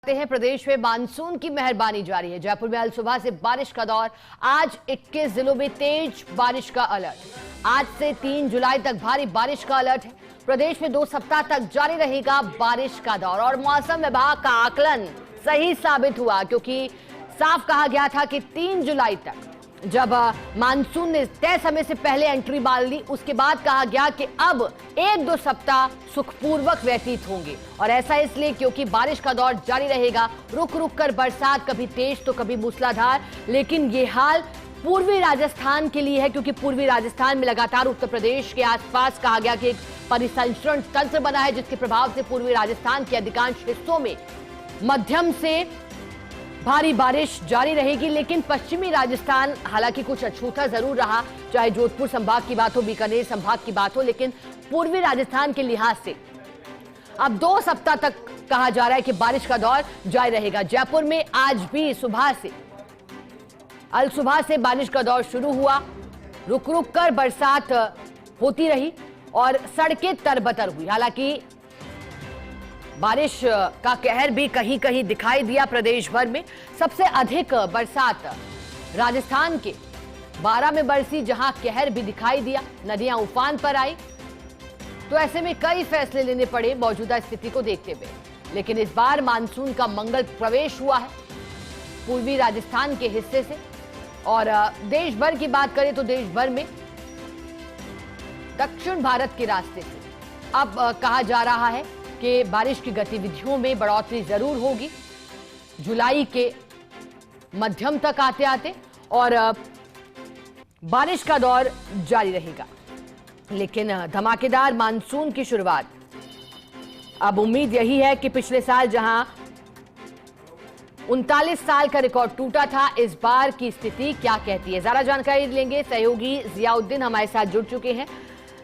हैं प्रदेश में मानसून की मेहरबानी जारी है। जयपुर में अल सुबह से बारिश का दौर। आज 21 जिलों में तेज बारिश का अलर्ट। आज से 3 जुलाई तक भारी बारिश का अलर्ट है। प्रदेश में 2 सप्ताह तक जारी रहेगा बारिश का दौर और मौसम विभाग का आकलन सही साबित हुआ, क्योंकि साफ कहा गया था कि 3 जुलाई तक जब मानसून ने तय समय से पहले एंट्री मार ली, उसके बाद कहा गया कि अब 1-2 सप्ताह सुखपूर्वक व्यतीत होंगे। और ऐसा इसलिए क्योंकि बारिश का दौर जारी रहेगा। रुक रुक कर बरसात, कभी तेज तो कभी मूसलाधार। लेकिन ये हाल पूर्वी राजस्थान के लिए है, क्योंकि पूर्वी राजस्थान में लगातार उत्तर प्रदेश के आसपास कहा गया कि एक परिसंचरण तंत्र बना है, जिसके प्रभाव से पूर्वी राजस्थान के अधिकांश हिस्सों में मध्यम से भारी बारिश जारी रहेगी। लेकिन पश्चिमी राजस्थान हालांकि कुछ अछूता जरूर रहा, चाहे जोधपुर संभाग की बात हो, बीकानेर संभाग की बात हो। लेकिन पूर्वी राजस्थान के लिहाज से अब 2 सप्ताह तक कहा जा रहा है कि बारिश का दौर जारी रहेगा। जयपुर में आज भी अल सुबह से बारिश का दौर शुरू हुआ। रुक रुक कर बरसात होती रही और सड़कें तरबतर हुई। हालांकि बारिश का कहर भी कहीं कहीं दिखाई दिया प्रदेश भर में। सबसे अधिक बरसात राजस्थान के 12 में बरसी, जहां कहर भी दिखाई दिया। नदियां उफान पर आई, तो ऐसे में कई फैसले लेने पड़े मौजूदा स्थिति को देखते हुए। लेकिन इस बार मानसून का मंगल प्रवेश हुआ है पूर्वी राजस्थान के हिस्से से। और देश भर की बात करें तो देश भर में दक्षिण भारत के रास्ते से अब कहा जा रहा है कि बारिश की गतिविधियों में बढ़ोतरी जरूर होगी जुलाई के मध्यम तक आते आते, और बारिश का दौर जारी रहेगा। लेकिन धमाकेदार मानसून की शुरुआत, अब उम्मीद यही है कि पिछले साल जहां 39 साल का रिकॉर्ड टूटा था, इस बार की स्थिति क्या कहती है, ज्यादा जानकारी लेंगे। सहयोगी जियाउद्दीन हमारे साथ जुड़ चुके हैं।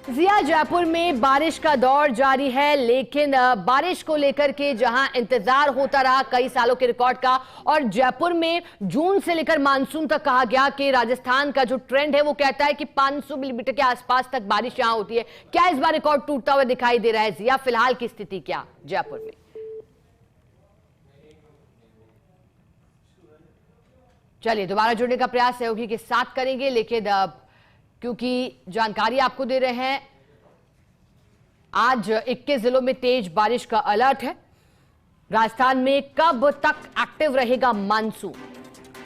जिया, जयपुर में बारिश का दौर जारी है, लेकिन बारिश को लेकर के जहां इंतजार होता रहा कई सालों के रिकॉर्ड का, और जयपुर में जून से लेकर मानसून तक कहा गया कि राजस्थान का जो ट्रेंड है वो कहता है कि 500 मिलीमीटर के आसपास तक बारिश यहां होती है। क्या इस बार रिकॉर्ड टूटता हुआ दिखाई दे रहा है जिया? फिलहाल की स्थिति क्या जयपुर में? चलिए दोबारा जुड़ने का प्रयास सहयोगी के साथ करेंगे, लेकिन क्योंकि जानकारी आपको दे रहे हैं, आज 21 जिलों में तेज बारिश का अलर्ट है। राजस्थान में कब तक एक्टिव रहेगा मानसून,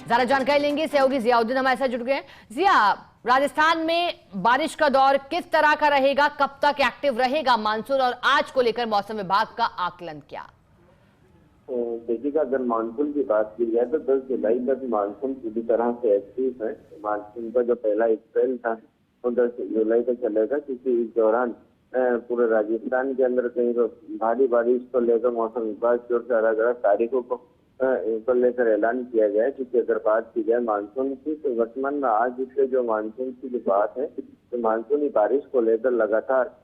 ज्यादा जानकारी लेंगे। सहयोगी जियाउद्दीन हमारे साथ जुड़ गए हैं। जिया, राजस्थान में बारिश का दौर किस तरह का रहेगा, कब तक एक्टिव रहेगा मानसून, और आज को लेकर मौसम विभाग का आकलन क्या? देखिएगा, अगर मानसून की बात की जाए तो 10 जुलाई तक मानसून पूरी तरह से एक्टिव है। मानसून का जो पहला स्पेल था वो 10 जुलाई तक चलेगा, क्योंकि इस दौरान पूरे राजस्थान के अंदर कहीं तो भारी बारिश को लेकर मौसम विभाग की ओर से अलग अलग तारीखों को लेकर ऐलान किया गया है। क्योंकि अगर बात की जाए मानसून की, तो वर्तमान में आज से जो मानसून की जो बात है, तो मानसूनी बारिश को लेकर लगातार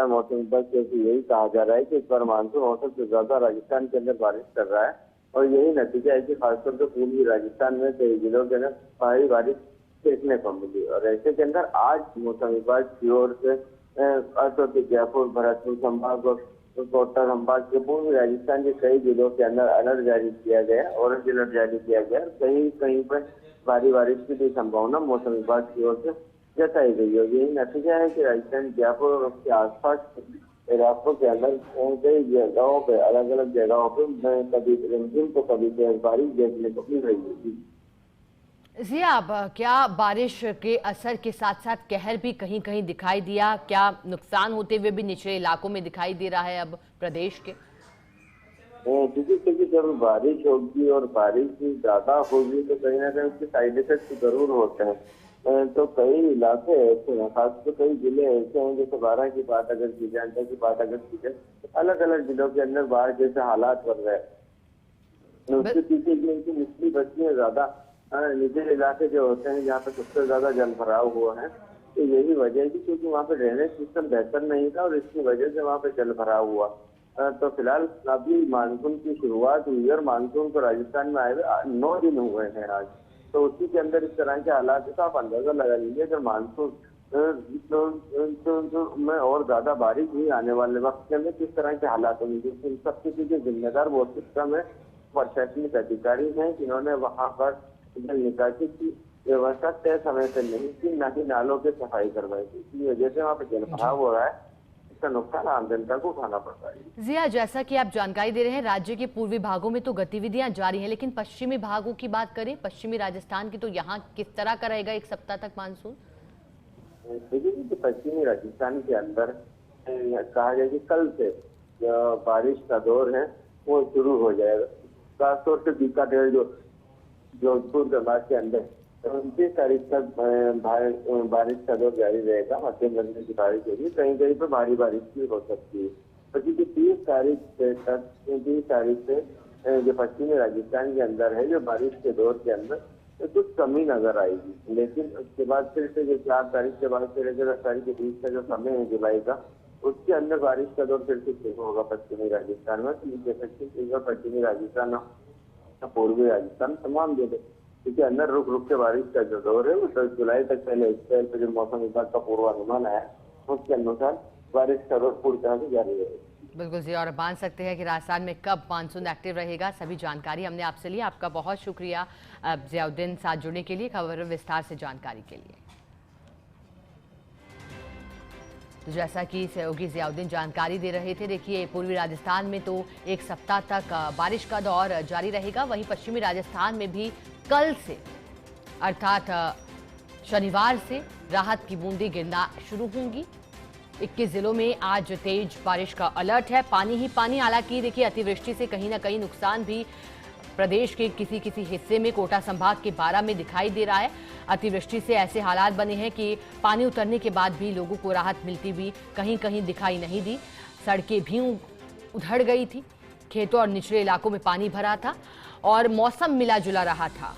मौसम विभाग से यही कहा जा रहा है कि इस बार मानसून औसत से ज्यादा राजस्थान के अंदर बारिश कर रहा है। और यही नतीजा है कि खासतौर पर पूर्वी राजस्थान में कई जिलों के अंदर भारी बारिश देखने को मिली। और ऐसे के अंदर आज मौसम विभाग की ओर से जयपुर, भरतपुर संभाग और कोटा संभाग के पूर्वी राजस्थान के कई जिलों के अंदर अलर्ट जारी किया गया, ऑरेंज अलर्ट जारी किया गया। कहीं कहीं पर भारी बारिश की भी संभावना मौसम विभाग की ओर से जताई गई है। यही नतीजा है कि राजस्थान, जयपुर और उसके आसपास इलाकों के अंदर कई जगहों पे, अलग अलग जगहों पे कभी रिमझिम तो कभी तेज बारिश देखने को मिल रही है। जी, अब क्या बारिश के असर के साथ साथ कहर भी कहीं कहीं दिखाई दिया? क्या नुकसान होते हुए भी निचले इलाकों में दिखाई दे रहा है अब प्रदेश के? क्योंकि जब बारिश होगी और बारिश ज्यादा होगी तो कहीं ना कहीं उसके साइड इफेक्ट जरूर होते हैं। तो कई इलाके ऐसे हैं, खासकर कई जिले ऐसे हैं, जैसे 12 की बात अगर की जाए, अंतर की बात अगर की जाए, अलग अलग जिलों के अंदर बाढ़ जैसे हालात बन रहे हैं। उसके पीछे इनकी निचली बस्तियां ज्यादा, निचले इलाके जो होते हैं जहाँ पे सबसे ज्यादा जल भराव हुआ है, तो यही वजह है कि क्योंकि वहाँ पे ड्रेनेज सिस्टम बेहतर नहीं था और इसकी वजह से वहाँ पे जल भराव हुआ। तो फिलहाल अभी मानसून की शुरुआत हुई और मानसून को राजस्थान में आए हुए 9 दिन हुए हैं आज। तो उसी के अंदर इस तरह के हालात है, तो आप अंदाजा लगा लीजिए अगर मानसून तो मैं और ज्यादा बारिश भी आने वाले वक्त के अंदर किस तरह के हालात होंगे, इन सबके पीछे जिम्मेदार वो सिस्टम है, प्रशासनिक अधिकारी हैं जिन्होंने वहां पर जल निकासी की व्यवस्था तय समय से नहीं की, न ही नालों की सफाई करवाई थी। इसी वजह से वहाँ पर जलभराव हो रहा है, इसका नुकसान आम जनता को उठाना पड़ता है। जिया, जैसा कि आप जानकारी दे रहे हैं, राज्य के पूर्वी भागों में तो गतिविधियां जारी हैं, लेकिन पश्चिमी भागों की बात करें, पश्चिमी राजस्थान की, तो यहाँ किस तरह का रहेगा एक सप्ताह तक मानसून? देखिए, तो पश्चिमी राजस्थान के अंदर कहा जाए कि कल से जो बारिश का दौर है वो शुरू हो जाएगा। खासतौर से बीकानेर जो जोधपुर दरबार के अंदर 29 तारीख तक बारिश का दौर जारी रहेगा। मध्यम दर्जे की बारिश होगी, कहीं कहीं पर भारी बारिश भी हो सकती है। क्योंकि 30 तारीख से जो पश्चिमी राजस्थान के अंदर है, जो बारिश के दौर के अंदर तो कुछ कमी नजर आएगी, लेकिन उसके बाद फिर से जो 4 तारीख के बाद से लेकर 10 तारीख के बीच का जो समय है जुलाई का, उसके अंदर बारिश का दौर फिर से शुरू होगा पश्चिमी राजस्थान में। पश्चिमी राजस्थान, पूर्वी राजस्थान, तमाम जगह के अंदर रुक रुक के बारिश का जो दौर है वो 10 जुलाई तक पहले जो मौसम विभाग का पूर्वानुमान है उसके अनुसार बारिश का दौर पूरी तरह से जारी रहेगा। बिल्कुल जी, और मान सकते हैं कि राजस्थान में कब मानसून एक्टिव रहेगा, सभी जानकारी हमने आपसे ली। आपका बहुत शुक्रिया जियाउद्दीन साथ जुड़ने के लिए, खबर विस्तार से जानकारी के लिए। तो जैसा कि सहयोगी जियाउद्दीन जानकारी दे रहे थे, देखिए पूर्वी राजस्थान में तो एक सप्ताह तक बारिश का दौर जारी रहेगा, वहीं पश्चिमी राजस्थान में भी कल से अर्थात शनिवार से राहत की बूंदें गिरना शुरू होंगी। 21 जिलों में आज तेज बारिश का अलर्ट है, पानी ही पानी। हालांकि देखिए, अतिवृष्टि से कहीं ना कहीं नुकसान भी प्रदेश के किसी किसी हिस्से में, कोटा संभाग के बारा में दिखाई दे रहा है। अतिवृष्टि से ऐसे हालात बने हैं कि पानी उतरने के बाद भी लोगों को राहत मिलती भी कहीं कहीं दिखाई नहीं दी। सड़कें भी उधड़ गई थी, खेतों और निचले इलाकों में पानी भरा था और मौसम मिला जुला रहा था।